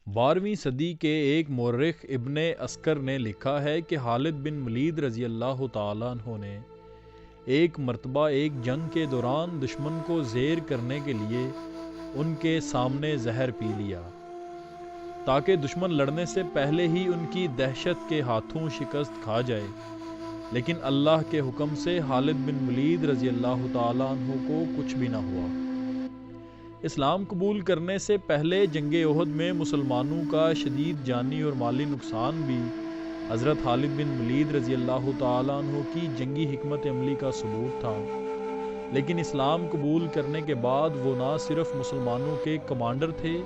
12ویں صدی کے ایک مورخ ابن عسکر نے لکھا ہے کہ خالد بن ولید رضی اللہ تعالیٰ عنہ نے ایک مرتبہ ایک جنگ کے دوران دشمن کو زیر کرنے کے لیے ان کے سامنے زہر پی لیا تاکہ دشمن لڑنے سے پہلے ہی ان کی دہشت کے ہاتھوں شکست کھا جائے، لیکن اللہ کے حکم سے خالد بن ولید رضی اللہ تعالیٰ عنہ کو کچھ بھی نہ ہوا۔ اسلام قبول کرنے سے پہلے جنگ احد میں مسلمانوں کا شدید جانی اور مالی نقصان بھی حضرت خالد بن ولید رضی اللہ تعالیٰ عنہ کی جنگی حکمت عملی کا ثبوت تھا، لیکن اسلام قبول کرنے کے بعد وہ نہ صرف مسلمانوں کے کمانڈر تھے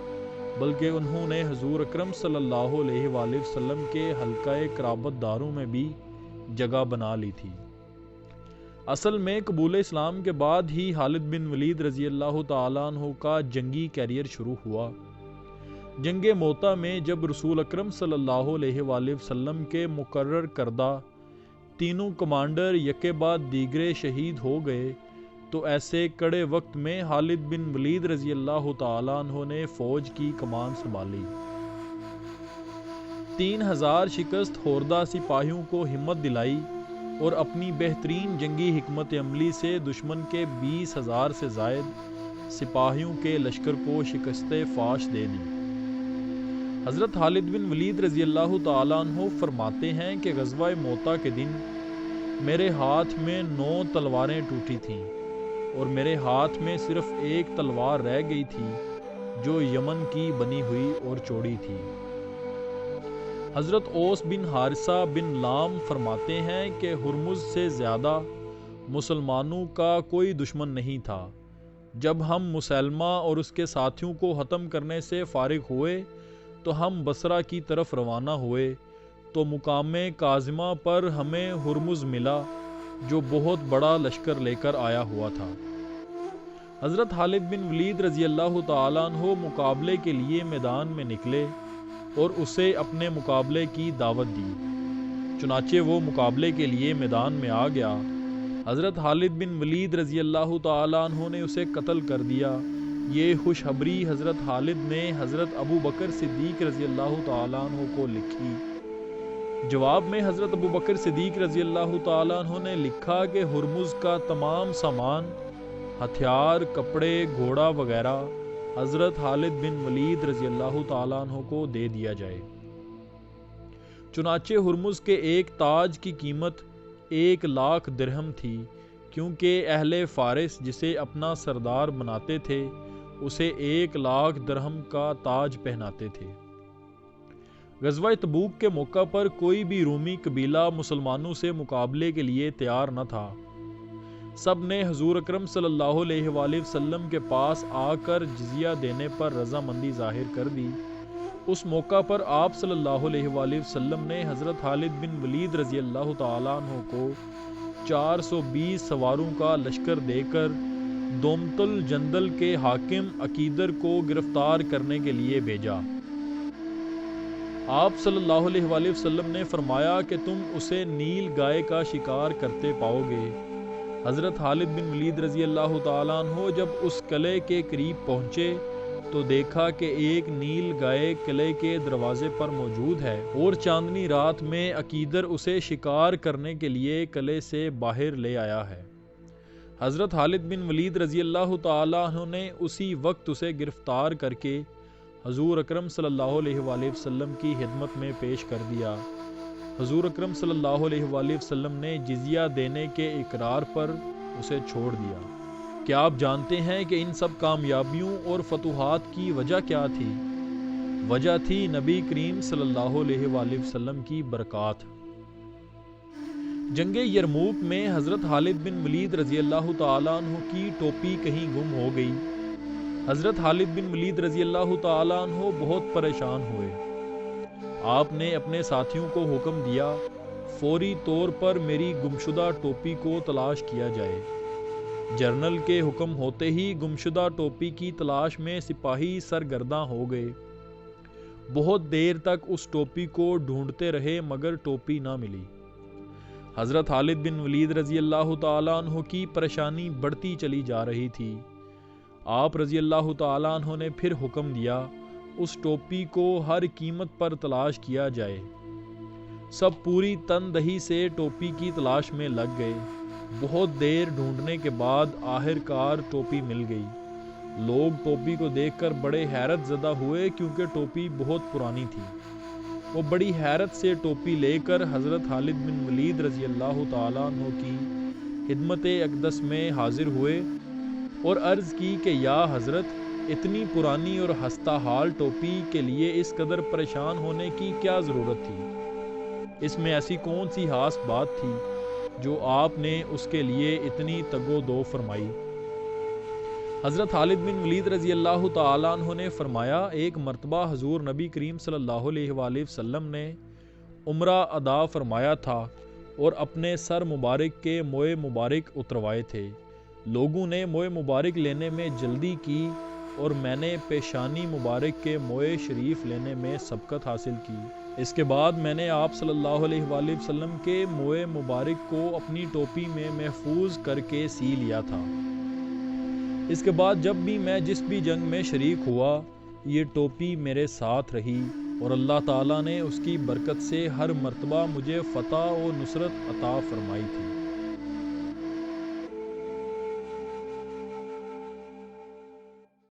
بلکہ انہوں نے حضور اکرم صلی اللہ علیہ وآلہ وسلم کے حلقہ قرابت داروں میں بھی جگہ بنا لی تھی۔ اصل میں قبول اسلام کے بعد ہی خالد بن ولید رضی اللہ تعالیٰ عنہ کا جنگی کیریئر شروع ہوا۔ جنگ موتا میں جب رسول اکرم صلی اللہ علیہ وآلہ وسلم کے مقرر کردہ تینوں کمانڈر یکے بعد دیگرے شہید ہو گئے تو ایسے کڑے وقت میں خالد بن ولید رضی اللہ تعالیٰ عنہ نے فوج کی کمان سنبھالی۔ 3000 شکست خوردہ سپاہیوں کو ہمت دلائی اور اپنی بہترین جنگی حکمت عملی سے دشمن کے 20,000 سے زائد سپاہیوں کے لشکر کو شکست فاش دے دی۔ حضرت خالد بن ولید رضی اللہ تعالیٰ عنہ فرماتے ہیں کہ غزوہ موتا کے دن میرے ہاتھ میں 9 تلواریں ٹوٹی تھیں اور میرے ہاتھ میں صرف ایک تلوار رہ گئی تھی جو یمن کی بنی ہوئی اور چوڑی تھی۔ حضرت اوس بن حارثہ بن لام فرماتے ہیں کہ ہرمز سے زیادہ مسلمانوں کا کوئی دشمن نہیں تھا۔ جب ہم مسلمہ اور اس کے ساتھیوں کو ختم کرنے سے فارغ ہوئے تو ہم بصرہ کی طرف روانہ ہوئے تو مقام کاظمہ پر ہمیں ہرمز ملا جو بہت بڑا لشکر لے کر آیا ہوا تھا۔ حضرت خالد بن ولید رضی اللہ تعالیٰ عنہ مقابلے کے لیے میدان میں نکلے اور اسے اپنے مقابلے کی دعوت دی، چنانچہ وہ مقابلے کے لیے میدان میں آ گیا۔ حضرت خالد بن ولید رضی اللہ تعالیٰ عنہ نے اسے قتل کر دیا۔ یہ خوشخبری حضرت خالد نے حضرت ابو بکر صدیق رضی اللہ تعالیٰ عنہ کو لکھی۔ جواب میں حضرت ابو بکر صدیق رضی اللہ تعالیٰ عنہ نے لکھا کہ ہرمز کا تمام سامان، ہتھیار، کپڑے، گھوڑا وغیرہ حضرت خالد بن ولید رضی اللہ تعالیٰ عنہ کو دے دیا جائے۔ چنانچہ ہرمز کے ایک تاج کی قیمت 1,00,000 درہم تھی، کیونکہ اہل فارس جسے اپنا سردار بناتے تھے اسے 1,00,000 درہم کا تاج پہناتے تھے۔ غزوہ تبوک کے موقع پر کوئی بھی رومی قبیلہ مسلمانوں سے مقابلے کے لیے تیار نہ تھا۔ سب نے حضور اکرم صلی اللہ علیہ وآلہ وسلم کے پاس آ کر جزیہ دینے پر رضامندی ظاہر کر دی۔ اس موقع پر آپ صلی اللہ علیہ وآلہ وسلم نے حضرت خالد بن ولید رضی اللہ تعالیٰ عنہ کو 420 سواروں کا لشکر دے کر دومت الجندل کے حاکم عقیدر کو گرفتار کرنے کے لیے بھیجا۔ آپ صلی اللہ علیہ وآلہ وسلم نے فرمایا کہ تم اسے نیل گائے کا شکار کرتے پاؤ گے۔ حضرت خالد بن ولید رضی اللہ تعالیٰ عنہ جب اس قلعے کے قریب پہنچے تو دیکھا کہ ایک نیل گائے قلعے کے دروازے پر موجود ہے اور چاندنی رات میں عقیدر اسے شکار کرنے کے لیے قلعے سے باہر لے آیا ہے۔ حضرت خالد بن ولید رضی اللہ تعالیٰ عنہ نے اسی وقت اسے گرفتار کر کے حضور اکرم صلی اللہ علیہ وآلہ وسلم کی خدمت میں پیش کر دیا۔ حضور اکرم صلی اللہ علیہ وآلہ وسلم نے جزیہ دینے کے اقرار پر اسے چھوڑ دیا۔ کیا آپ جانتے ہیں کہ ان سب کامیابیوں اور فتوحات کی وجہ کیا تھی؟ وجہ تھی نبی کریم صلی اللہ علیہ وآلہ وسلم کی برکات۔ جنگ یرموک میں حضرت خالد بن ولید رضی اللہ تعالیٰ عنہ کی ٹوپی کہیں گم ہو گئی۔ حضرت خالد بن ولید رضی اللہ تعالیٰ عنہ بہت پریشان ہوئے۔ آپ نے اپنے ساتھیوں کو حکم دیا فوری طور پر میری گمشدہ ٹوپی کو تلاش کیا جائے۔ جنرل کے حکم ہوتے ہی گمشدہ ٹوپی کی تلاش میں سپاہی سرگرداں ہو گئے۔ بہت دیر تک اس ٹوپی کو ڈھونڈتے رہے مگر ٹوپی نہ ملی۔ حضرت خالد بن ولید رضی اللہ تعالیٰ عنہ کی پریشانی بڑھتی چلی جا رہی تھی۔ آپ رضی اللہ تعالیٰ عنہ نے پھر حکم دیا اس ٹوپی کو ہر قیمت پر تلاش کیا جائے۔ سب پوری تندہی سے ٹوپی کی تلاش میں لگ گئے۔ بہت دیر ڈھونڈنے کے بعد آخر کار ٹوپی مل گئی۔ لوگ ٹوپی کو دیکھ کر بڑے حیرت زدہ ہوئے کیونکہ ٹوپی بہت پرانی تھی۔ وہ بڑی حیرت سے ٹوپی لے کر حضرت خالد بن ولید رضی اللہ تعالیٰ عنہ کی خدمت اقدس میں حاضر ہوئے اور عرض کی کہ یا حضرت، اتنی پرانی اور ہستہ حال ٹوپی کے لیے اس قدر پریشان ہونے کی کیا ضرورت تھی؟ اس میں ایسی کون سی خاص بات تھی جو آپ نے اس کے لیے اتنی تگ و دو فرمائی؟ حضرت خالد بن ولید رضی اللہ تعالیٰ عنہ نے فرمایا، ایک مرتبہ حضور نبی کریم صلی اللہ علیہ وآلہ وسلم نے عمرہ ادا فرمایا تھا اور اپنے سر مبارک کے موئے مبارک اتروائے تھے۔ لوگوں نے موئے مبارک لینے میں جلدی کی اور میں نے پیشانی مبارک کے موئے شریف لینے میں سبقت حاصل کی۔ اس کے بعد میں نے آپ صلی اللہ علیہ وآلہ وسلم کے موئے مبارک کو اپنی ٹوپی میں محفوظ کر کے سی لیا تھا۔ اس کے بعد جب بھی میں جس بھی جنگ میں شریک ہوا، یہ ٹوپی میرے ساتھ رہی اور اللہ تعالیٰ نے اس کی برکت سے ہر مرتبہ مجھے فتح و نصرت عطا فرمائی تھی۔